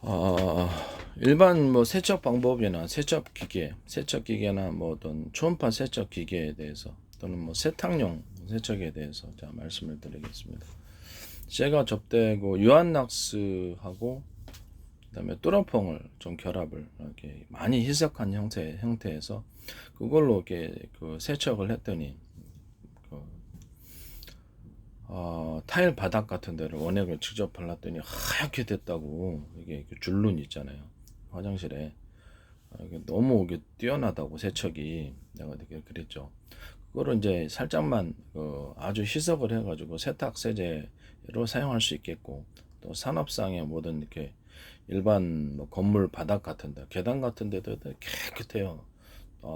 어, 일반 뭐 세척 방법이나 세척 기계나 뭐 어떤 초음파 세척 기계에 대해서 또는 뭐 세탁용 세척에 대해서 자 말씀을 드리겠습니다. 제가 접대고 유한낙스하고 그다음에 뚜러퐁을 좀 결합을 이렇게 많이 희석한 형태에서 그걸로 이렇게 그 세척을 했더니 그 타일 바닥 같은 데를 원액을 직접 발랐더니 하얗게 됐다고. 이게 그 줄눈 있잖아요, 화장실에. 이게 너무 이게 뛰어나다고 세척이. 내가 되게 그랬죠. 그거를 이제 살짝만 아주 희석을 해가지고 세탁 세제로 사용할 수 있겠고, 또 산업상의 모든 이렇게 일반 뭐 건물 바닥 같은데 계단 같은 데도 깨끗해요.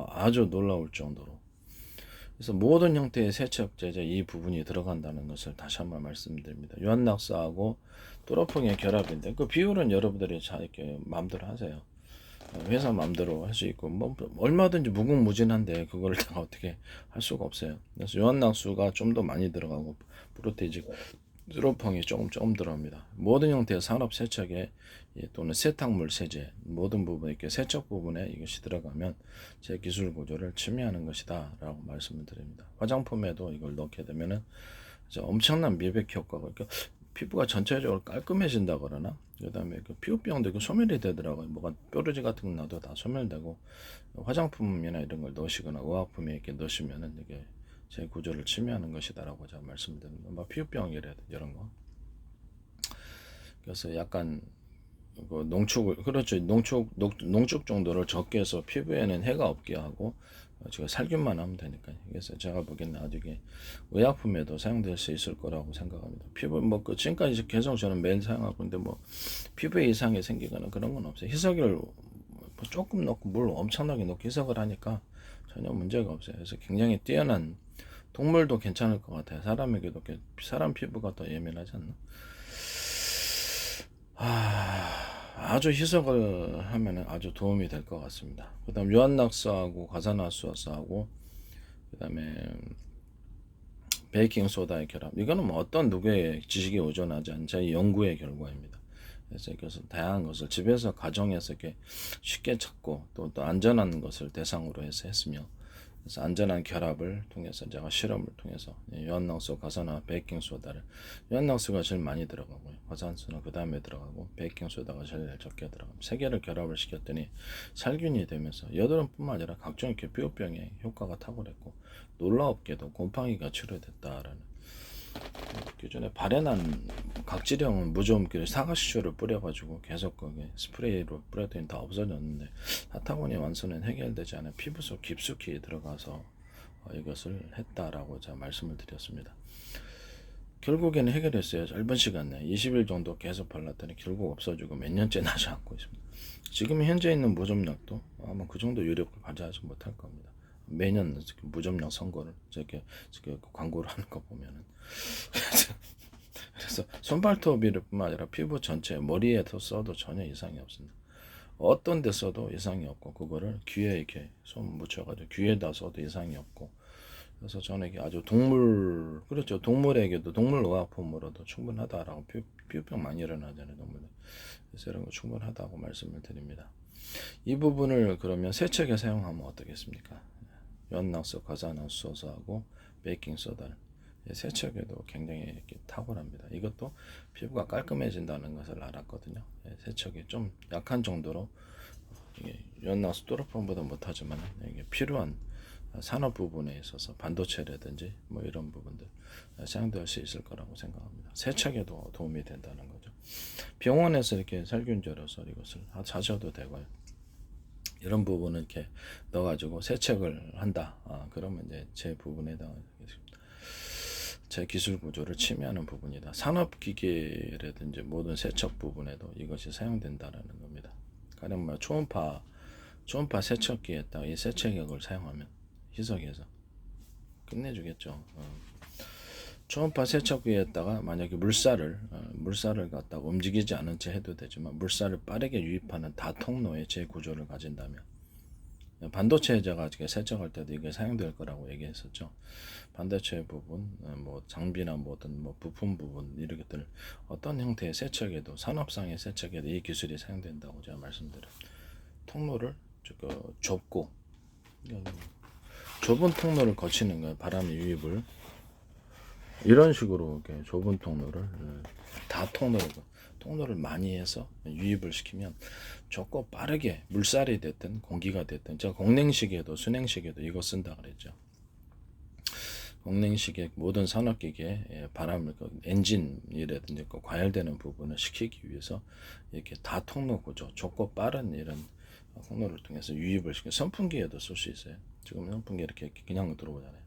아주 놀라울 정도로. 그래서 모든 형태의 세척 제제 이 부분이 들어간다는 것을 다시 한번 말씀드립니다. 유한낙스하고 뚜러퐁의 결합인데 그 비율은 여러분들이 잘 이렇게 마음대로 하세요. 회사 마음대로 할 수 있고 뭐 얼마든지 무궁무진한데 그거를 다 어떻게 할 수가 없어요. 그래서 유한낙수가 좀 더 많이 들어가고 프로테이직 뚜러퐁이 조금 들어갑니다. 모든 형태의 산업 세척에 또는 세탁물 세제 모든 부분 이렇게 세척 부분에 이것이 들어가면 제 기술 구조를 침해하는 것이다 라고 말씀을 드립니다. 화장품에도 이걸 넣게 되면은 엄청난 미백 효과가, 그러니까 피부가 전체적으로 깔끔해진다 그러나, 그 다음에 그 피부병도 소멸이 되더라고요. 뭐가 뾰루지 같은 거 나도 다 소멸되고, 화장품이나 이런 걸 넣으시거나 의약품에 이렇게 넣으시면은 이게 제 구조를 침해하는 것이다라고 제가 말씀드립니다. 뭐 피부병이라든지 이런 거. 그래서 약간 그 농축을, 그렇죠, 농축 정도를 적게 해서 피부에는 해가 없게 하고 제가 살균만 하면 되니까요. 그래서 제가 보기에는 나중에 의약품에도 사용될 수 있을 거라고 생각합니다. 피부 뭐 그 지금까지 계속 저는 매일 사용하고 있는데 뭐 피부에 이상이 생기거나 그런 건 없어요. 희석을 뭐 조금 넣고 물 엄청나게 넣고 희석을 하니까 전혀 문제가 없어요. 그래서 굉장히 뛰어난, 동물도 괜찮을 것 같아요. 사람에게도 사람 피부가 더 예민하지 않나? 아주 희석을 하면 아주 도움이 될 것 같습니다. 그 다음 유한낙스하고 가산화수하고 그 다음에 베이킹소다의 결합, 이거는 뭐 어떤 누구의 지식에 의존하지 않은 제 연구의 결과입니다. 그래서 다양한 것을 집에서 가정에서 이렇게 쉽게 찾고 또 안전한 것을 대상으로 해서 했으며, 그래서 안전한 결합을 통해서 제가 실험을 통해서 유한낙스, 가산화, 베이킹소다를, 유한낙스가 제일 많이 들어가고요, 가산수는 그 다음에 들어가고 베이킹소다가 제일 적게 들어갑니다. 세 개를 결합을 시켰더니 살균이 되면서 여드름뿐만 아니라 각종 이렇게 피부병에 효과가 탁월했고, 놀랍게도 곰팡이가 치료됐다라는. 기존에 발현한 각질형은 무좀기를 사과시초를 뿌려가지고 계속 거기 스프레이로 뿌렸더니 다 없어졌는데, 사타구니 완소는 해결되지 않아 피부 속 깊숙이 들어가서 이것을 했다라고 제가 말씀을 드렸습니다. 결국에는 해결했어요. 짧은 시간 내에 20일 정도 계속 발랐더니 결국 없어지고 몇 년째 나지 않고 있습니다. 지금 현재 있는 무좀약도 아마 그 정도 유력을 발휘하지 못할 겁니다. 매년 무좀약 선거를 저렇게 광고를 하는 거 보면은 그래서 손발톱일 뿐만 아니라 피부 전체 머리에 써도 전혀 이상이 없습니다. 어떤 데 써도 이상이 없고, 그거를 귀에 이렇게 손 묻혀가지고 귀에다 써도 이상이 없고, 그래서 저는 이게 아주 그렇죠, 동물에게도 동물 의약품으로도 충분하다라고. 피부병 많이 일어나잖아요, 동물들. 그래서 이런 거 충분하다고 말씀을 드립니다. 이 부분을 그러면 세척에 사용하면 어떻겠습니까? 연낙스, 가산화수소하고 베이킹소다, 세척에도 굉장히 이렇게 탁월합니다. 이것도 피부가 깔끔해진다는 것을 알았거든요. 세척이 좀 약한 정도로 연낙스 뚜러폼보다 못하지만 이게 필요한 산업 부분에 있어서 반도체라든지 뭐 이런 부분들 사용될 수 있을 거라고 생각합니다. 세척에도 도움이 된다는 거죠. 병원에서 이렇게 살균제로서 이것을 하셔도 되고요. 이런 부분은 이렇게 넣어가지고 세척을 한다. 그러면 이제 제 부분에다가 제 기술 구조를 침해하는 부분이다. 산업기계라든지 모든 세척 부분에도 이것이 사용된다는 겁니다. 가령 뭐 초음파 세척기에다가 이 세척액을 사용하면 희석해서 끝내주겠죠. 초음파 세척기에다가 만약에 물살을 갖다가 움직이지 않은 채 해도 되지만 물살을 빠르게 유입하는 다통로의 제 구조를 가진다면 반도체 제가 세척할 때도 이게 사용될 거라고 얘기했었죠. 반도체 부분, 뭐 장비나 뭐든 뭐 부품 부분 이런 것들 어떤 형태의 세척에도 산업상의 세척에도 이 기술이 사용된다고 제가 말씀드려요. 통로를 좁고 좁은 통로를 거치는 거예요. 바람의 유입을 이런 식으로 이렇게 좁은 통로를 다 통로를 많이 해서 유입을 시키면 좁고 빠르게 물살이 됐든 공기가 됐든 제가 공냉식에도 순행식에도 이거 쓴다 그랬죠. 공냉식의 모든 산업기기에 바람을 엔진이라든지 과열되는 부분을 식히기 위해서 이렇게 다 통로 구조 좁고 빠른 이런 통로를 통해서 유입을 시켜 선풍기에도 쓸 수 있어요. 지금 선풍기 이렇게 그냥 들어오잖아요.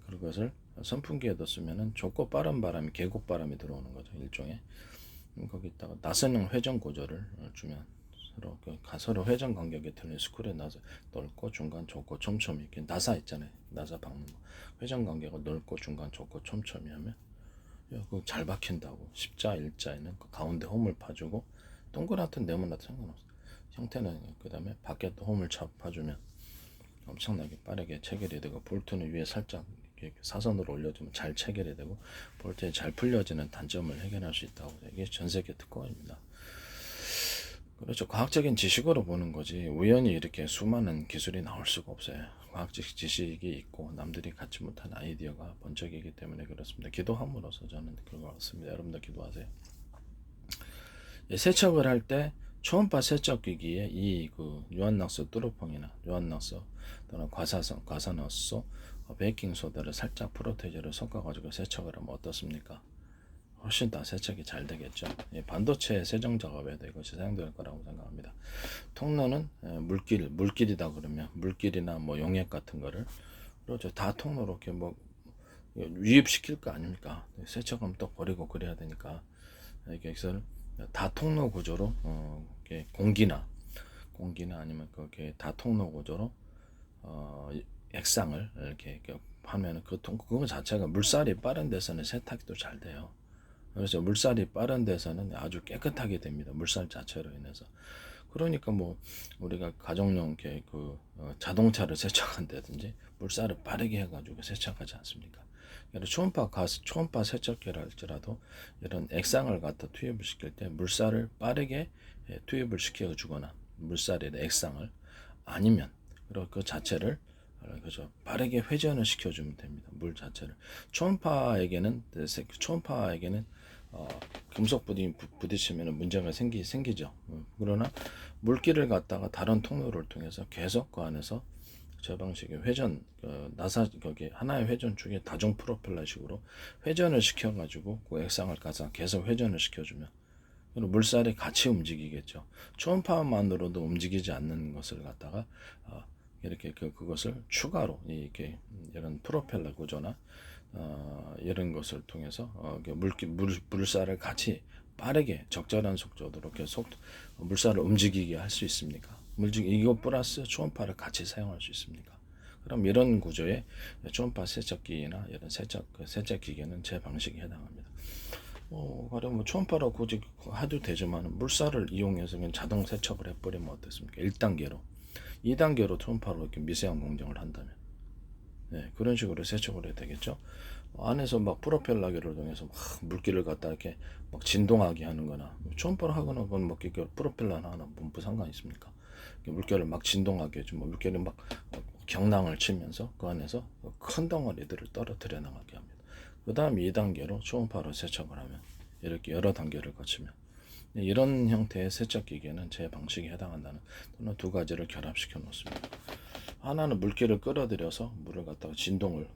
그런 것을 선풍기에도 쓰면은 좁고 빠른 바람이 계곡 바람이 들어오는 거죠. 일종의 거기다가 나선형 회전 구조를 주면 서로 회전 간격이 틀린 스쿨에 넓고 중간 좁고 촘촘히 이렇게 나사 있잖아요. 나사 박는 거. 회전 간격을 넓고 중간 좁고 촘촘히 하면 그거 잘 박힌다고. 십자 일자에는 그 가운데 홈을 파주고 동그랗든 네모나든 상관없어. 형태는 그 다음에 밖에도 홈을 파주면 엄청나게 빠르게 체결이 되고 볼트는 위에 살짝 이렇게 사선으로 올려주면 잘 체결이 되고 볼트에 잘 풀려지는 단점을 해결할 수 있다고. 이게 전 세계 특허입니다. 그렇죠. 과학적인 지식으로 보는 거지 우연히 이렇게 수많은 기술이 나올 수가 없어요. 과학적 지식이 있고 남들이 갖지 못한 아이디어가 번쩍이기 때문에 그렇습니다. 기도함으로써 저는 그걸 얻습니다. 여러분도 기도하세요. 세척을 할 때 초음파 세척기기에 이 유한낙소 뚜루펑이나 유한낙소 또는 과산화수 베이킹소다를 살짝 프로테이저를 섞어가지고 세척을 하면 어떻습니까? 훨씬 더 세척이 잘 되겠죠. 반도체 세정 작업에도 이것이 사용될 거라고 생각합니다. 통로는 물길이다 그러면 물길이나 뭐 용액 같은 거를 그렇죠. 다 통로로 이렇게 뭐 유입시킬 거 아닙니까? 세척하면 또 버리고 그래야 되니까 여기서 다 통로 구조로 공기나 아니면 그게 다 통로 구조로 액상을 이렇게 하면은 그거 자체가 물살이 빠른 데서는 세탁도 잘 돼요. 그래서 물살이 빠른 데서는 아주 깨끗하게 됩니다. 물살 자체로 인해서. 그러니까 뭐 우리가 가정용 자동차를 세척한다든지 물살을 빠르게 해가지고 세척하지 않습니까? 초음파 세척기를 할지라도 이런 액상을 갖다 투입을 시킬 때 물살을 빠르게 투입을 시켜주거나 물살의 액상을 아니면 그리고 그 자체를 그죠 빠르게 회전을 시켜주면 됩니다. 물 자체를 초음파에게는 금속 부딪히면 문제가 생기죠. 그러나 물기를 갖다가 다른 통로를 통해서 계속 그 안에서 저 방식의 회전 나사 거기 하나의 회전 중에 다중 프로펠러식으로 회전을 시켜가지고 그 액상을 가서 계속 회전을 시켜주면 물살이 같이 움직이겠죠. 초음파만으로도 움직이지 않는 것을 갖다가 이렇게 그것을 추가로 이렇게 이런 프로펠러 구조나 이런 것을 통해서 물살을 같이 빠르게 적절한 속도로 이렇게 물살을 움직이게 할 수 있습니까? 이거 플러스 초음파를 같이 사용할 수 있습니까? 그럼 이런 구조의 초음파 세척기나 이런 세척기계는 제 방식에 해당합니다. 그럼 초음파로 굳이 해도 되지만 물살을 이용해서 그냥 자동 세척을 해버리면 어떻습니까? 1단계로 2단계로 초음파로 이렇게 미세한 공정을 한다면 그런 식으로 세척을 해야 되겠죠. 안에서 막 프로펠러기를 통해서 막 물기를 갖다 이렇게 막 진동하게 하는 거나 초음파로 하거나 그건 뭐 프로펠러 하나 뭐 상관 있습니까? 물결을 막 진동하게 해주면 물결이 막 경랑을 치면서 그 안에서 큰 덩어리들을 떨어뜨려 나가게 합니다. 그 다음 2단계로 초음파로 세척을 하면 이렇게 여러 단계를 거치면 이런 형태의 세척 기계는 제 방식에 해당한다는 또는 두 가지를 결합시켜 놓습니다. 하나는 물기를 끌어들여서 물을 갖다가 진동을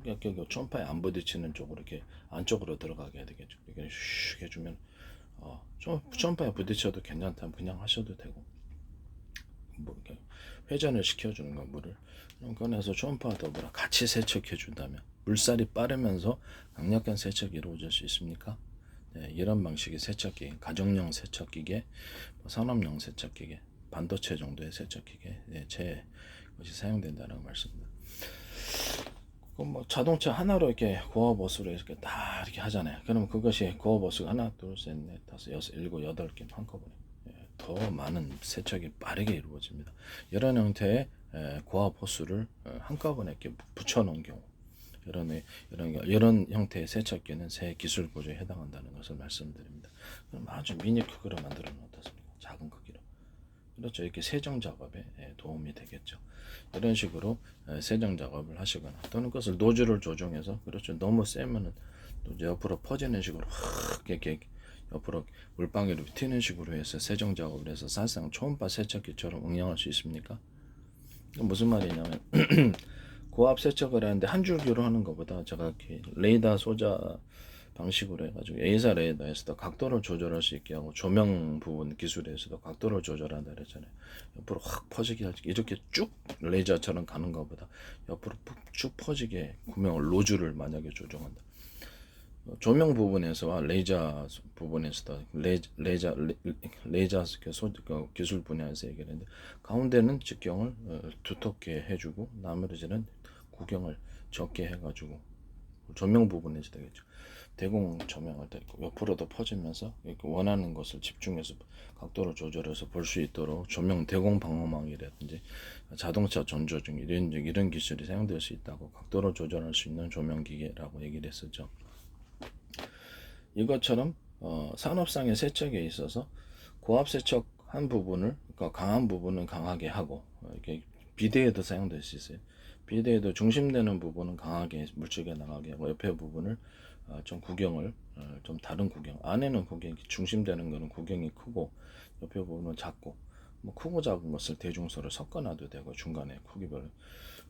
초음파에 안 부딪히는 쪽으로 이렇게 안쪽으로 들어가게 해야 되겠죠. 이렇게 슉 해주면 초음파에 부딪혀도 괜찮다면 그냥 하셔도 되고 뭐 이렇게 회전을 시켜주는 거 물을 꺼내서 초음파와 더불어 같이 세척해 준다면 물살이 빠르면서 강력한 세척이 이루어질 수 있습니까? 이런 방식의 세척기, 가정용 세척기계, 산업용 세척기계, 반도체 정도의 세척기계 제 것이 사용된다는 말씀입니다. 뭐 자동차 하나로 이렇게 고압 호스로 이렇게 다 이렇게 하잖아요. 그러면 그것이 고압 호스가 하나, 둘, 셋, 넷, 다섯, 여섯, 일곱, 여덟 개 한꺼번에 더 많은 세척이 빠르게 이루어집니다. 이런 형태의 고압 호스를 한꺼번에 이렇게 붙여놓은 경우, 이런 형태의 세척기는 새 기술 구조에 해당한다는 것을 말씀드립니다. 그럼 아주 미니 크기로 만들어 놓으면 어떻습니까? 작은 크기로. 그렇죠. 이렇게 세정 작업에 도움이 되겠죠. 이런 식으로 세정 작업을 하시거나, 또는 그것을 노즐을 조정해서, 그렇죠, 너무 세면은 또 이제 옆으로 퍼지는 식으로 확 이렇게 옆으로 물방울이 튀는 식으로 해서 세정 작업을 해서 사실상 초음파 세척기처럼 응용할 수 있습니까? 무슨 말이냐면 고압 세척을 하는데 한 줄기로 하는 것보다, 제가 이렇게 레이더 소자 방식으로 해가지고 A사 레이더에서도 각도를 조절할 수 있게 하고, 조명 부분 기술에서도 각도를 조절한다 그랬잖아요. 옆으로 확 퍼지게 하지, 이렇게 쭉 레이저처럼 가는 것보다 옆으로 쭉 퍼지게 구명을 노즐을 만약에 조정한다. 조명 부분에서와 레이저 부분에서도 레이저 기술 분야에서 얘기하는데, 가운데는 직경을 두텁게 해주고 나머지는 구경을 적게 해가지고, 조명 부분에서 되겠죠. 대공 조명을 떼고 옆으로도 퍼지면서 이렇게 원하는 것을 집중해서 각도를 조절해서 볼 수 있도록 조명 대공 방어망이라든지 자동차 전조 중 이런 기술이 사용될 수 있다고, 각도를 조절할 수 있는 조명 기계라고 얘기를 했었죠. 이것처럼 산업상의 세척에 있어서 고압 세척 한 부분을, 그러니까 강한 부분은 강하게 하고, 이렇게 비대에도 사용될 수 있어요. 비대에도 중심되는 부분은 강하게 물질게 나가게 하고, 옆에 부분을 좀 구경을 좀 다른 구경, 안에는 구경이 중심되는 거는 구경이 크고 옆에 부분은 작고, 뭐 크고 작은 것을 대중소를 섞어놔도 되고, 중간에 크기별로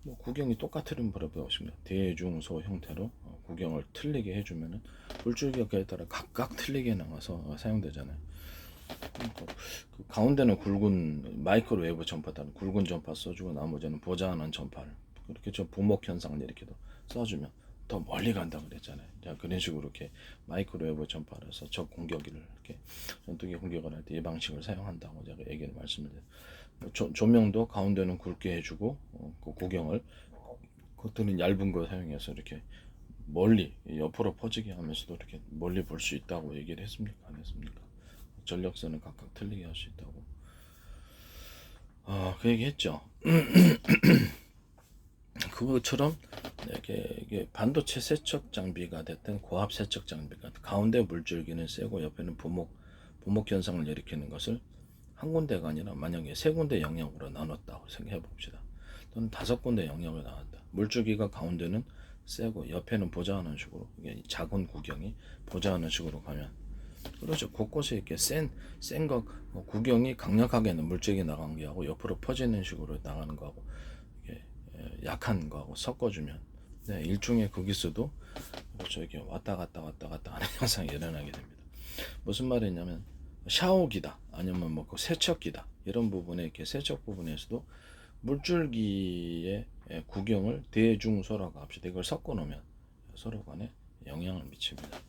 뭐 구경이 똑같으면 물어보십니다. 대중소 형태로 구경을 틀리게 해주면은 물줄기에 따라 각각 틀리게 나와서 사용되잖아요. 그 가운데는 굵은 마이크로웨이브 전파다는 굵은 전파 써주고, 나머지는 보자하는 전파를, 그렇게 좀 부목 현상을 일으켜도 써주면 더 멀리 간다고 그랬잖아요. 자, 그런 식으로 이렇게 마이크로웨이브 전파를 해서 적 공격기를 이렇게 전투기 공격을 할 때 이 방식을 사용한다고 제가 얘기를 말씀드려요. 조명도 가운데는 굵게 해주고, 그 구경을 겉은 얇은 거 사용해서 이렇게 멀리 옆으로 퍼지게 하면서도 이렇게 멀리 볼 수 있다고 얘기를 했습니까? 안 했습니까? 전력선을 각각 틀리게 할 수 있다고 그 얘기 했죠. 그것처럼 이게 반도체 세척 장비가 됐든 고압 세척 장비가, 가운데 물줄기는 세고 옆에는 부목 현상을 일으키는 것을 한 군데가 아니라 만약에 세 군데 영역으로 나눴다고 생각해 봅시다. 또는 다섯 군데 영역을 나눴다. 물줄기가 가운데는 세고 옆에는 보좌하는 식으로, 이게 작은 구경이 보좌하는 식으로 가면, 그렇죠, 곳곳에 이렇게 센 거 구경이 강력하게는 물줄기 나간 게 하고, 옆으로 퍼지는 식으로 나가는 거하고, 이게 약한 거하고 섞어주면 일종의 거기서도, 그렇죠, 이렇게 왔다 갔다 하는 현상이 일어나게 됩니다. 무슨 말이냐면, 샤워기다 아니면 뭐 세척기다 이런 부분에, 이렇게 세척 부분에서도 물줄기의 구경을 대중소라고 합시다. 이걸 섞어 놓으면 서로 간에 영향을 미칩니다.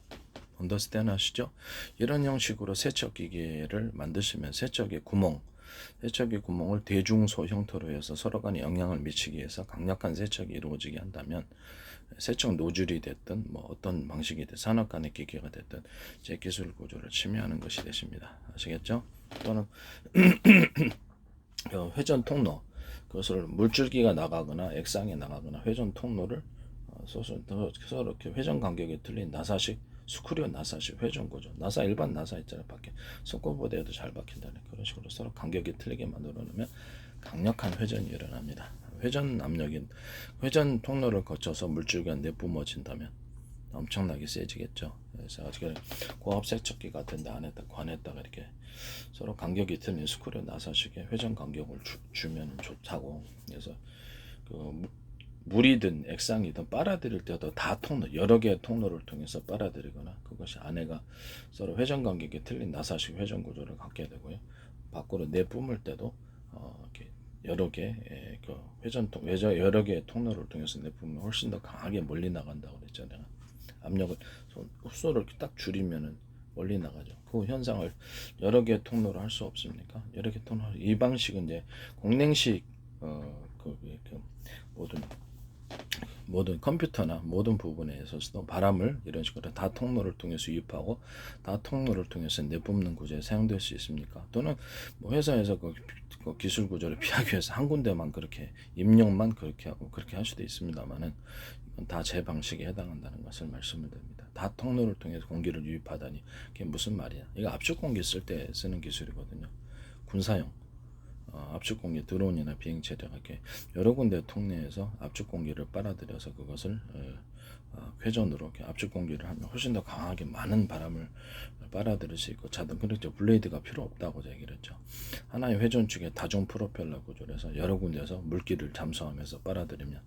언더스탠드 하시죠? 이런 형식으로 세척기계를 만드시면 세척기 구멍을 대중소 형태로 해서 서로 간에 영향을 미치기 위해서 강력한 세척이 이루어지게 한다면, 세척 노즐이 됐든 뭐 어떤 방식이 됐든 산업 간의 기계가 됐든 제 기술 구조를 침해하는 것이 되십니다. 아시겠죠? 또는 회전 통로, 그것을 물줄기가 나가거나 액상이 나가거나 회전 통로를 서로 이렇게 회전 간격이 틀린 나사식 스크류 나사식 회전 구조, 나사 일반 나사 있잖아요. 밖에 손꼽보다도 잘 박힌다는 그런 식으로 서로 간격이 틀리게 만들어 놓으면 강력한 회전이 일어납니다. 회전 통로를 거쳐서 물줄기가 내뿜어진다면 엄청나게 세지겠죠. 그래서 아직 고압 세척기 같은 데 안에다 관에다가 이렇게 서로 간격이 틀린 스크류 나사식의 회전 간격을 주면 좋다고. 그래서 그 물이든 액상이든 빨아들일 때도 다 여러 개의 통로를 통해서 빨아들이거나, 그것이 안에가 서로 회전 간격이 틀린 나사식 회전 구조를 갖게 되고요. 밖으로 내뿜을 때도 이렇게 여러 개의 여러 개의 통로를 통해서 내뿜으면 훨씬 더 강하게 멀리 나간다고 그랬잖아요. 압력을 흡수를 딱 줄이면은 멀리 나가죠. 그 현상을 여러 개의 통로로 할 수 없습니까? 여러 개 통로. 이 방식은 이제 공랭식 모든 모든 컴퓨터나 모든 부분에 있어서도 바람을 이런 식으로 다 통로를 통해서 유입하고 다 통로를 통해서 내뿜는 구조에 사용될 수 있습니까? 또는 뭐 회사에서 그 기술 구조를 피하기 위해서 한 군데만 그렇게 입력만 그렇게 하고 그렇게 할 수도 있습니다만은 이건 다 제 방식에 해당한다는 것을 말씀을 드립니다. 다 통로를 통해서 공기를 유입하다니 그게 무슨 말이야? 이거 압축 공기 쓸 때 쓰는 기술이거든요. 군사용 압축 공기 드론이나 비행체가 이렇게 여러 군데 통로에서 압축 공기를 빨아들여서 그것을 회전으로 이렇게 압축 공기를 하면 훨씬 더 강하게 많은 바람을 빨아들일 수 있고 자동 그렇죠. 블레이드가 필요 없다고 얘기를 했죠. 하나의 회전축에 다중 프로펠러 구조를 해서 여러 군데서 물기를 잠수하면서 빨아들이면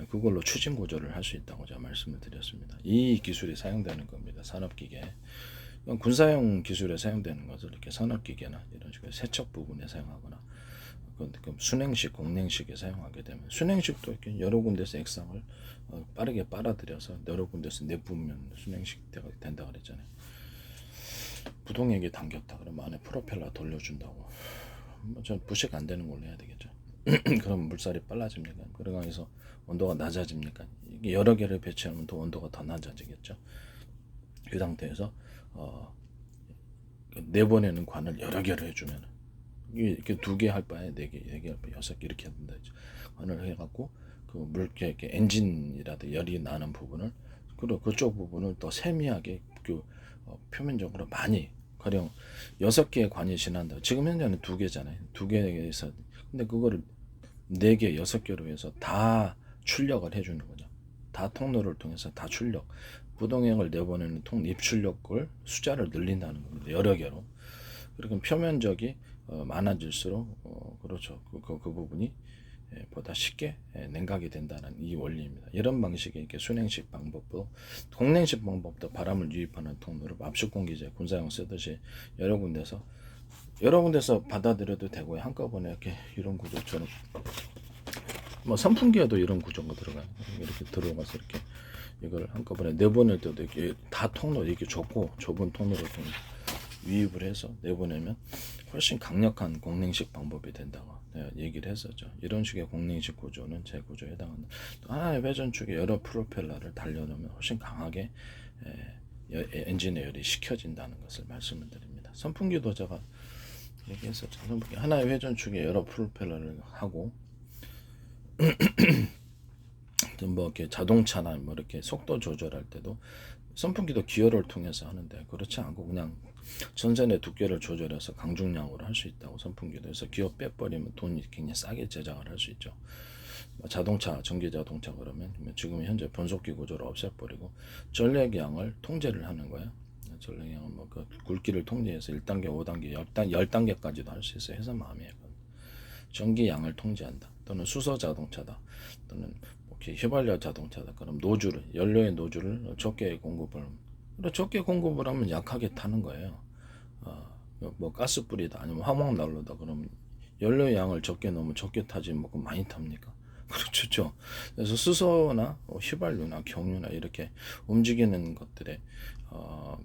그걸로 추진 구조를 할 수 있다고 제가 말씀을 드렸습니다. 이 기술이 사용되는 겁니다. 산업기계. 군사용 기술에 사용되는 것을 이렇게 산업기계나 이런 식으로 세척 부분에 사용하거나 순행식, 공냉식에 사용하게 되면 순행식도 이렇게 여러 군데서 액상을 빠르게 빨아들여서 여러 군데서 내뿜으면 순행식 된다 그랬잖아요. 부동액이 담겼다 그러면 안에 프로펠러 돌려준다고. 전 부식 안 되는 걸로 해야 되겠죠. 그럼 물살이 빨라집니까? 그러면서 온도가 낮아집니까? 이게 여러 개를 배치하면 또 온도가 더 낮아지겠죠. 그 상태에서 내보내는 관을 여러 개를 해주면 이렇게 2개 할 바에 4개, 4개 할 바에 6개 이렇게 한다. 관을 해갖고 그 물개 이렇게 엔진이라도 열이 나는 부분을 그리고 그쪽 부분을 더 세미하게 그 표면적으로 많이 가령 6개의 관이 지난다. 지금 현재는 2개잖아요. 2개에서 근데 그거를 4개, 6개로 해서 다 출력을 해주는 거죠. 다 통로를 통해서 다 출력. 부동액을 내보내는 입출력을 숫자를 늘린다는 겁니다. 여러 개로. 그러니까 표면적이 많아질수록 그렇죠. 그 부분이 보다 쉽게 냉각이 된다는 이 원리입니다. 이런 방식의 이렇게 순행식 방법도 공냉식 방법도 바람을 유입하는 통로를 압축 공기제 군사용 쓰듯이 여러 군데서 받아들여도 되고요. 한꺼번에 이렇게 이런 구조처럼 뭐 선풍기에도 이런 구조가 들어가요. 이렇게 들어가서 이렇게 이걸 한꺼번에 내보낼 때도 이렇게 다 통로 이렇게 좁은 통로를 통해 유입을 해서 내보내면 훨씬 강력한 공냉식 방법이 된다고 얘기를 했었죠. 이런 식의 공냉식 구조는 제 구조에 해당한다. 또 하나의 회전축에 여러 프로펠러를 달려놓으면 훨씬 강하게 엔진의 열이 식혀진다는 것을 말씀을 드립니다. 선풍기도 제가 얘기했었죠. 선풍기 하나의 회전축에 여러 프로펠러를 하고 뭐 이렇게 자동차나 뭐 이렇게 속도 조절할 때도 선풍기도 기어를 통해서 하는데 그렇지 않고 그냥 전선의 두께를 조절해서 강중량으로 할 수 있다고 선풍기도 해서 기어 빼버리면 돈이 굉장히 싸게 제작을 할 수 있죠. 자동차, 전기 자동차 그러면 지금 현재 변속기 구조를 없애버리고 전력량을 통제를 하는 거예요. 전력량은 뭐 그 굵기를 통제해서 1단계, 5단계, 10단계까지도 할 수 있어요. 해서 마음에 전기량을 통제한다. 또는 수소 자동차다. 또는 휘발유 자동차다. 그럼 연료의 노즐을 적게 공급을 하면 약하게 타는 거예요. 뭐 가스불이다 아니면 화목난로다 그러면 연료의 양을 적게 넣으면 적게 타지 뭐 많이 탑니까? 그렇죠. 그래서 수소나 휘발유나 경유나 이렇게 움직이는 것들의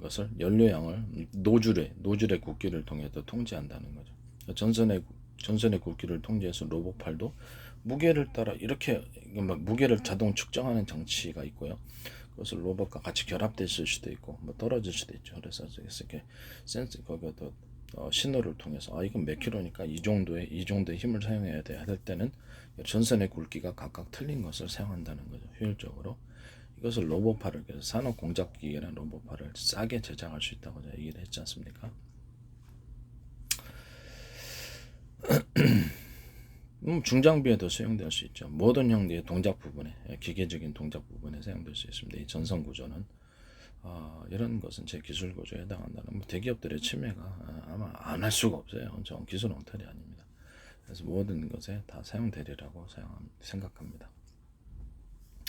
것을 연료양을 노즐의 굵기를 통해서 통제한다는 거죠. 전선의 굵기를 통제해서 로봇팔도 무게를 따라 이렇게 무게를 자동 측정하는 장치가 있고요. 그것을 로봇과 같이 결합됐을 수도 있고 뭐 떨어질 수도 있죠. 그래서 이렇게 센스 거기도 신호를 통해서 이건 몇 킬로니까 이 정도의 힘을 사용해야 돼 할 때는 전선의 굵기가 각각 틀린 것을 사용한다는 거죠. 효율적으로 이것을 로봇팔을 그래서 산업 공작기계라는 로봇팔을 싸게 제작할 수 있다고 제가 얘기를 했지 않습니까? 중장비에도 사용될 수 있죠. 모든 형태의 동작 부분에 기계적인 동작 부분에 사용될 수 있습니다. 이 전선 구조는 이런 것은 제 기술 구조에 해당한다는 대기업들의 침해가 아마 안 할 수가 없어요. 전 기술 엉터리 아닙니다. 그래서 모든 것에 다 사용되리라고 생각합니다.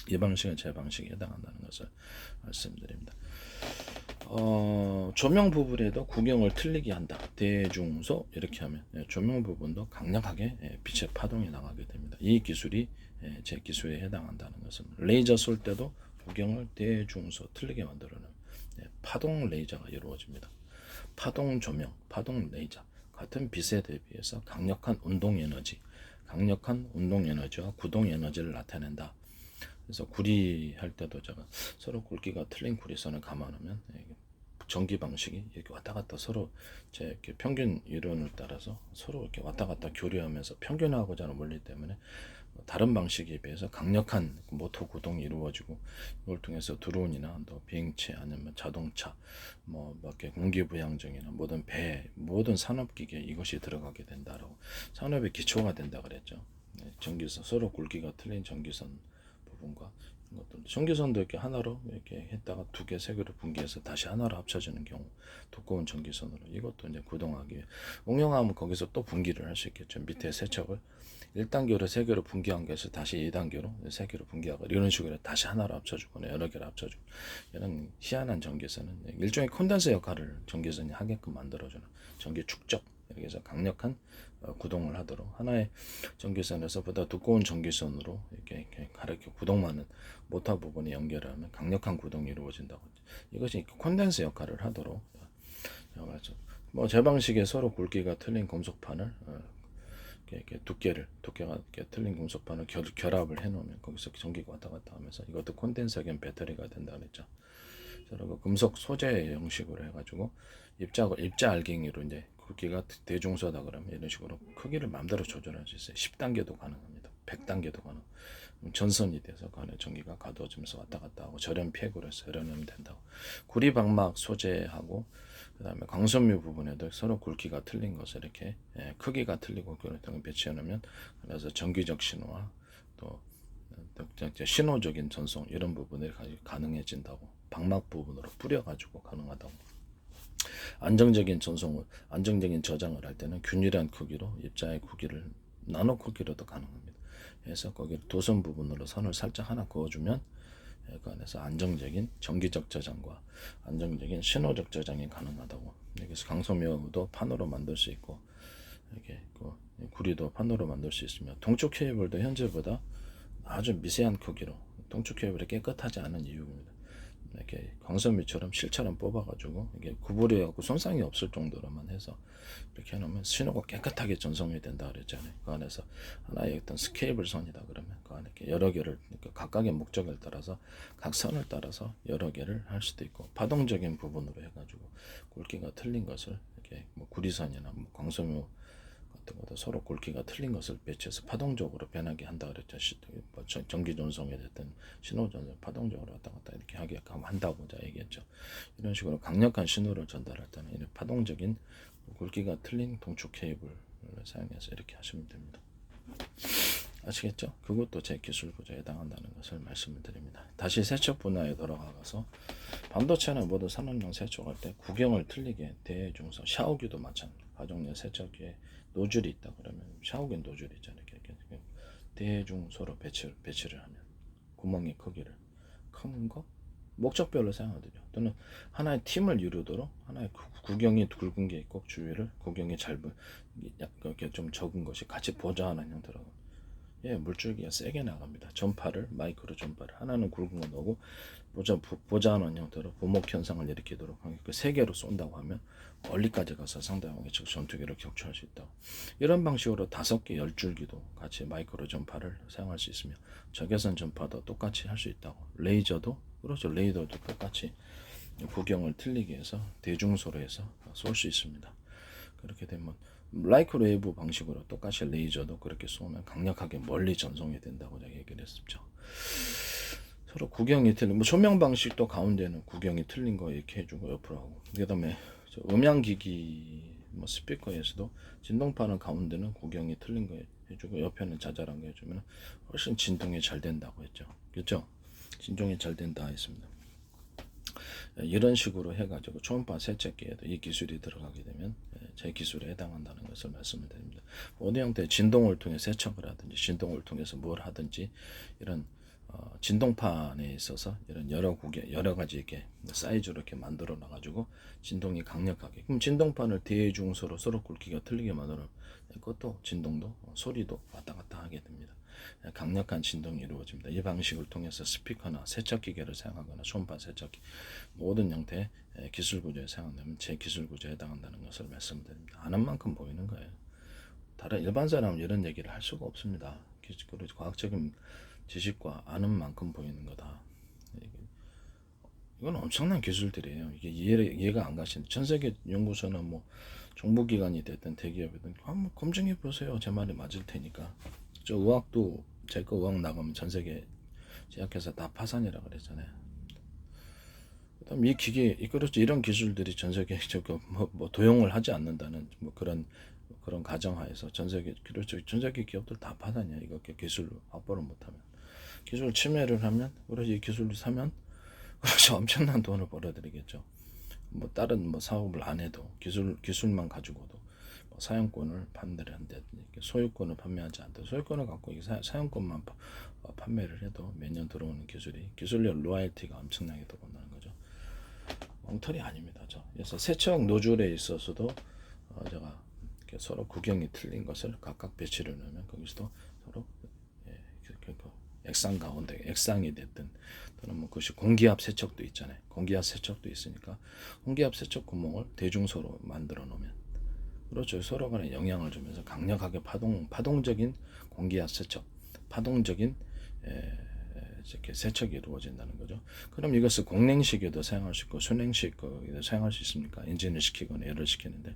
이 방식은 제 방식에 해당한다는 것을 말씀드립니다. 조명 부분에도 구경을 틀리게 한다. 대중소 이렇게 하면 조명 부분도 강력하게 빛의 파동이 나가게 됩니다. 이 기술이 제 기술에 해당한다는 것은 레이저 쏠 때도 구경을 대중소 틀리게 만들어내는 파동 레이저가 이루어집니다. 파동 조명, 파동 레이저 같은 빛에 대비해서 강력한 운동 에너지와 구동 에너지를 나타낸다. 그래서 구리 할 때도 제가 서로 굵기가 틀린 구리선을 감안하면 전기 방식이 이렇게 왔다 갔다 서로 제 이렇게 평균 이론을 따라서 서로 이렇게 왔다 갔다 교류하면서 평균하고자 하는 원리 때문에 다른 방식에 비해서 강력한 모터 구동이 이루어지고 이걸 통해서 드론이나 또 비행체 아니면 자동차 뭐 이렇게 공기부양정이나 모든 배 모든 산업기기에 이것이 들어가게 된다라고 산업의 기초가 된다 그랬죠. 전기선 서로 굵기가 틀린 전기선 부분과 것들 전기선도 이렇게 하나로 이렇게 했다가 두 개, 세 개로 분기해서 다시 하나로 합쳐지는 경우 두꺼운 전기선으로 이것도 이제 구동하기 위해 응용하면 거기서 또 분기를 할 수 있겠죠. 밑에 세척을 1단계로 3개로 분기한 것을 다시 2단계로 3개로 분기하고 이런 식으로 다시 하나로 합쳐주거나 여러 개를 합쳐주고 이런 희한한 전기선은 일종의 콘덴서 역할을 전기선이 하게끔 만들어주는 전기 축적 이렇게 해서 강력한 구동을 하도록 하나의 전기선에서 보다 두꺼운 전기선으로 이렇게 가르쳐 구동하는 모터 부분이 연결하면 강력한 구동이 이루어진다고. 이것이 콘덴서 역할을 하도록 뭐제 방식에 서로 굵기가 틀린 금속판을 이렇게 두께가 이렇게 틀린 금속판을 결합을 해놓으면 거기서 전기가 왔다 갔다 하면서 이것도 콘덴서 겸 배터리가 된다 그랬죠. 그리고 금속 소재 형식으로 해가지고 입자 알갱이로 이제 굵기가 대중소다 그러면 이런 식으로 크기를 마음대로 조절할 수 있어요. 10단계도 가능합니다. 100단계도 가능. 전선이 돼서 그 안에 전기가 가둬지면서 왔다 갔다 하고 저렴 팩으로 해서 열어내면 된다고. 구리방막 소재하고 그다음에 광섬유 부분에도 서로 굵기가 틀린 것을 이렇게 크기가 틀리고 그런 등을 배치해 놓으면 그래서 전기적 신호와 또 신호적인 전송 이런 부분이 가능해진다고. 방막 부분으로 뿌려가지고 가능하다고. 안정적인 전송을 안정적인 저장을 할 때는 균일한 크기로 입자의 크기를 나노 크기로도 가능합니다. 그래서 거기 도선 부분으로 선을 살짝 하나 그어주면 그 안에서 안정적인 전기적 저장과 안정적인 신호적 저장이 가능하다고. 여기서 강섬유도 판으로 만들 수 있고 이렇게 구리도 판으로 만들 수 있으며 동축 케이블도 현재보다 아주 미세한 크기로 동축 케이블이 깨끗하지 않은 이유입니다. 이렇게 광섬유처럼 실처럼 뽑아가지고 이게 구부려갖고 손상이 없을 정도로만 해서 이렇게 해놓으면 신호가 깨끗하게 전송이 된다 그랬잖아요. 그 안에서 하나의 어떤 스케이블 선이다 그러면 그 안에 이렇게 여러 개를 그러니까 각각의 목적을 따라서 각 선을 따라서 여러 개를 할 수도 있고 파동적인 부분으로 해가지고 굵기가 틀린 것을 이렇게 뭐 구리선이나 뭐 광섬유 같은 것도 서로 굵기가 틀린 것을 배치해서 파동적으로 변하게 한다 그랬죠. 전기 전송이 됐든 신호 전송 파동적으로 왔다 갔다 이렇게 하게 한다고 얘기했죠. 이런 식으로 강력한 신호를 전달할 때는 이런 파동적인 굵기가 틀린 동축 케이블을 사용해서 이렇게 하시면 됩니다. 아시겠죠? 그것도 제 기술 구조에 해당한다는 것을 말씀을 드립니다. 다시 세척 분야에 돌아가서 반도체나 모든 산업용 세척할 때 구경을 틀리게 대중소 샤워기도 마찬가지. 가정용 세척기에 노즐이 있다 그러면 샤워기 노즐 있잖아요. 이렇게 대중소로 배치를 하면 구멍의 크기를 큰 거 목적별로 사용하거든요. 또는 하나의 팀을 이루도록 하나의 구경이 굵은 게 있고 주위를 구경이 짧은 약간 좀 적은 것이 같이 보좌하는 형태로 물줄기가 세게 나갑니다. 전파를 마이크로 전파를 하나는 굵은 거 넣고 보좌하는 형태로 부목 현상을 일으키도록 하니까 세 개로 쏜다고 하면 멀리까지 가서 상대방의 즉 전투기를 격추할 수 있다. 이런 방식으로 5개 10줄기도 같이 마이크로 전파를 사용할 수 있으며 적외선 전파도 똑같이 할 수 있다고. 레이저도 그렇죠. 레이더도 똑같이 구경을 틀리게 해서 대중소로 해서 쏠 수 있습니다. 그렇게 되면 마이크로웨이브 방식으로 똑같이 레이저도 그렇게 쏘면 강력하게 멀리 전송이 된다고 제가 얘기를 했었죠. 서로 구경이 틀린 뭐 조명 방식도 가운데는 구경이 틀린 거 이렇게 해주고 옆으로 하고 그다음에 음향기기 뭐 스피커에서도 진동파는 가운데는 구경이 틀린 거 해주고 옆에는 자잘한 거 해주면 훨씬 진동이 잘 된다고 했죠. 그렇죠? 진동이 잘 된다 했습니다. 이런 식으로 해가지고 초음파 세척기에도 이 기술이 들어가게 되면 제 기술에 해당한다는 것을 말씀을 드립니다. 어느 형태의 진동을 통해 세척을 하든지 진동을 통해서 뭘 하든지 이런 진동판에 있어서 이런 여러 가지 이렇게 사이즈로 이렇게 만들어 놔가지고 진동이 강력하게 그럼 진동판을 대중소로 서로 굵기가 틀리게 만들어 그것도 진동도 소리도 왔다 갔다 하게 됩니다. 강력한 진동이 이루어집니다. 이 방식을 통해서 스피커나 세척기계를 사용하거나 초음파 세척기 모든 형태의 기술 구조에 사용되면 제 기술 구조에 해당한다는 것을 말씀드립니다. 아는 만큼 보이는 거예요. 다른 일반 사람은 이런 얘기를 할 수가 없습니다. 과학적인 지식과 아는 만큼 보이는 거다. 이건 엄청난 기술들이에요. 이게 이해가 안 가시는 전 세계 연구소나 뭐 정보기관이 됐든 대기업이든 한번 검증해 보세요. 제 말이 맞을 테니까. 저 의학도 제 거 의학 나가면 전 세계 제약회사 다 파산이라 그랬잖아요. 그다음 이 기계 그렇죠. 이런 기술들이 전 세계 뭐 도용을 하지 않는다는 뭐 그런 가정하에서 전 세계 그렇죠. 전 세계 기업들 다 파산이야. 이거 기술 확보를 못하면 기술 침해를 하면 그래서 이 기술을 사면 그렇죠. 엄청난 돈을 벌어들이겠죠. 뭐 다른 뭐 사업을 안 해도 기술만 가지고도 뭐 사용권을 판매를 한다든지 소유권을 판매하지 않도 소유권을 갖고 사용권만 판매를 해도 매년 들어오는 기술력 로얄티가 엄청나게 들어온다는 거죠. 엉터리 아닙니다. 그래서 세척 노즐에 있어서도 제가 서로 구경이 틀린 것을 각각 배치를 넣으면 거기서도 서로 액상 가운데 액상이 됐든 또는 뭐 그것이 공기압 세척도 있잖아요. 공기압 세척도 있으니까 공기압 세척 구멍을 대중소로 만들어 놓으면 그렇죠. 서로 간에 영향을 주면서 강력하게 파동적인 공기압 세척, 파동적인 이렇게 세척이 이루어진다는 거죠. 그럼 이것을 공냉식에도 사용할 수 있고 순냉식에도 사용할 수 있습니까? 엔진을 시키거나 열을 시키는데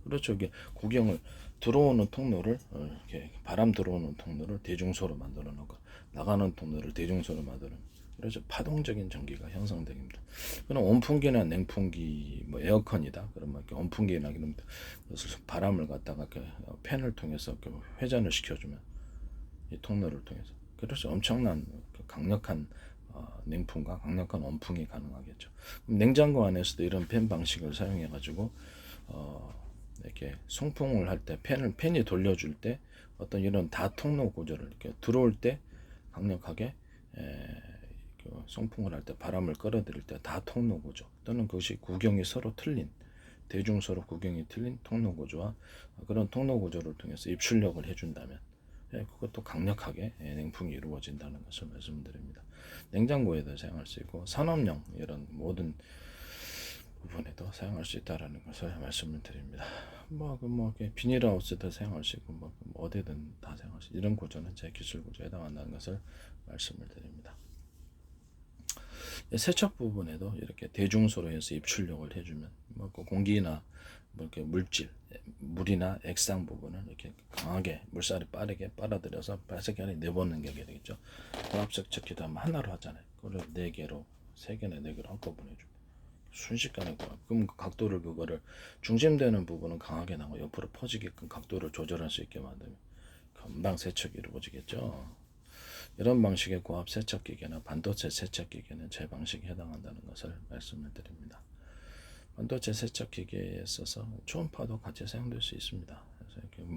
그렇죠. 이게 구경을 들어오는 통로를 이렇게 바람 들어오는 통로를 대중소로 만들어 놓고 나가는 통로를 대중소로 만드는 그래서 파동적인 전기가 형성됩니다. 그럼 온풍기나 냉풍기, 뭐 에어컨이다. 그러면 이렇게 온풍기나 이런 것을 바람을 갖다가 팬을 통해서 회전을 시켜주면 이 통로를 통해서 그래서 엄청난 강력한 냉풍과 강력한 온풍이 가능하겠죠. 냉장고 안에서도 이런 팬 방식을 사용해 가지고 이렇게 송풍을 할 때 팬이 돌려줄 때 어떤 이런 다통로 구조를 이렇게 들어올 때 강력하게 송풍을 할 때 바람을 끌어들일 때 다통로 구조 또는 그것이 구경이 서로 틀린 대중서로 구경이 틀린 통로 구조와 그런 통로 구조를 통해서 입출력을 해준다면 그것도 강력하게 냉풍이 이루어진다는 것을 말씀드립니다. 냉장고에도 사용할 수 있고 산업용 이런 모든 부분에도 사용할 수 있다라는 것을 말씀을 드립니다. 비닐하우스도 사용할 수 있고 뭐 어디든 다 사용할 수 이런 구조는 제 기술 구조에 해당한다는 것을 말씀을 드립니다. 세척 부분에도 이렇게 대중소로 해서 입출력을 해주면 뭐 공기나 뭐 이렇게 물이나 액상 부분을 이렇게 강하게 물살이 빠르게 빨아들여서 빨갛게 내보는 게 되겠죠. 고압세척기도 하면 하나로 하잖아요. 그걸 4개로 3개나 4개로 한꺼번에 해줍니다. 순식간에 그럼 각도를 그거를 중심되는 부분은 강하게 나고 옆으로 퍼지게끔 각도를 조절할 수 있게 만들면 금방 세척이 이루어지겠죠. 이런 방식의 고압 세척기계나 반도체 세척기계는 제 방식에 해당한다는 것을 말씀을 드립니다. 반도체 세척기계에 있어서 초음파도 같이 사용될 수 있습니다. 그래서 이렇게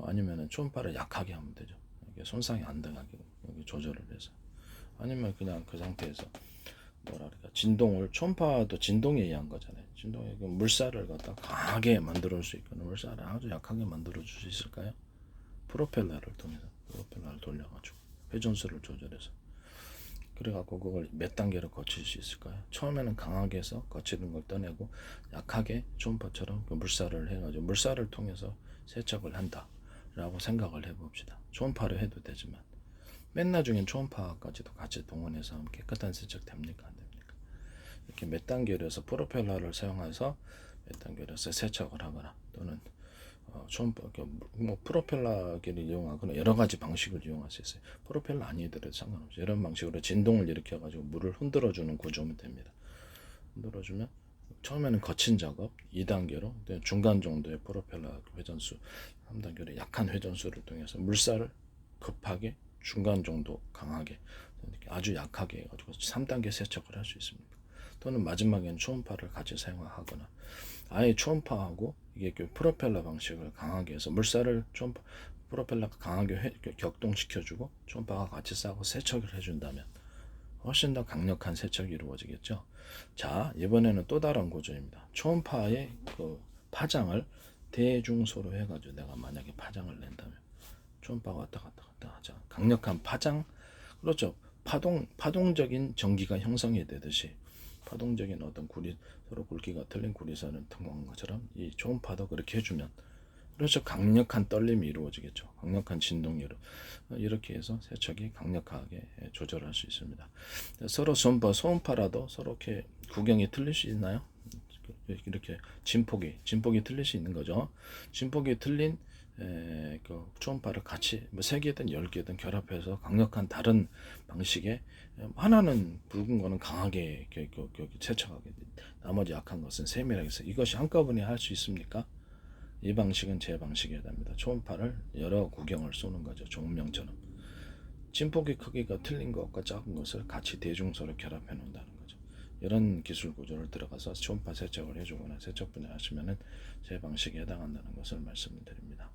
아니면은 초음파를 약하게 하면 되죠. 이게 손상이 안 들어가게 조절을 해서 아니면 그냥 그 상태에서 진동을 초음파도 진동에 의한 거잖아요. 진동에 물살을 갖다 강하게 만들어 수 있거나 물살을 아주 약하게 만들어 줄 수 있을까요? 프로펠러를 통해서 프로펠러를 돌려가지고 회전수를 조절해서 그래갖고 그걸 몇 단계로 거칠 수 있을까요? 처음에는 강하게 해서 거치는 걸 떠내고 약하게 초음파처럼 그 물살을 해가지고 물살을 통해서 세척을 한다라고 생각을 해봅시다. 초음파로 해도 되지만 맨 나중엔 초음파까지도 같이 동원해서 하면 깨끗한 세척 됩니까? 안 됩니까? 이렇게 몇 단계로 해서 프로펠러를 사용해서 몇 단계로 해서 세척을 하거나 또는 초음파 프로펠러기를 이용하거나 여러 가지 방식을 이용할 수 있어요. 프로펠러 아니더라도 상관없어요. 이런 방식으로 진동을 일으켜가지고 물을 흔들어주는 구조면 됩니다. 흔들어주면 처음에는 거친 작업 2단계로 중간 정도의 프로펠러 회전수 3단계로 약한 회전수를 통해서 물살을 급하게 중간 정도 강하게 아주 약하게 해가지고 3단계 세척을 할 수 있습니다. 또는 마지막에는 초음파를 같이 사용하거나 아예 초음파하고 이게 프로펠러 방식을 강하게 해서 물살을 프로펠러가 강하게 격동시켜주고 초음파가 같이 싸고 세척을 해준다면 훨씬 더 강력한 세척이 이루어지겠죠. 자, 이번에는 또 다른 구조입니다. 초음파의 그 파장을 대중소로 해가지고 내가 만약에 파장을 낸다면 초음파가 왔다 갔다 하자. 강력한 파장, 그렇죠. 파동적인 전기가 형성이 되듯이 파동적인 어떤 서로 굵기가 틀린 구리선을 통과한 것처럼 이 초음파도 그렇게 해주면 그래서 강력한 떨림이 이루어지겠죠. 강력한 진동이 이렇게 해서 세척이 강력하게 조절할 수 있습니다. 서로 소음파라도 서로 이렇게 구경이 틀릴 수 있나요? 이렇게 진폭이 틀릴 수 있는 거죠. 진폭이 틀린 그 초음파를 같이 뭐 3개든 10개든 결합해서 강력한 다른 방식의 하나는 붉은 거는 강하게 세척하게, 나머지 약한 것은 세밀하게 해서 이것이 한꺼번에 할 수 있습니까? 이 방식은 제 방식이어야 됩니다. 초음파를 여러 구경을 쏘는 거죠. 종명처럼. 진폭의 크기가 틀린 것과 작은 것을 같이 대중소로 결합해 놓는다는 거죠. 이런 기술 구조를 들어가서 초음파 세척을 해주거나 세척 분야하시면은 제 방식에 해당한다는 것을 말씀드립니다.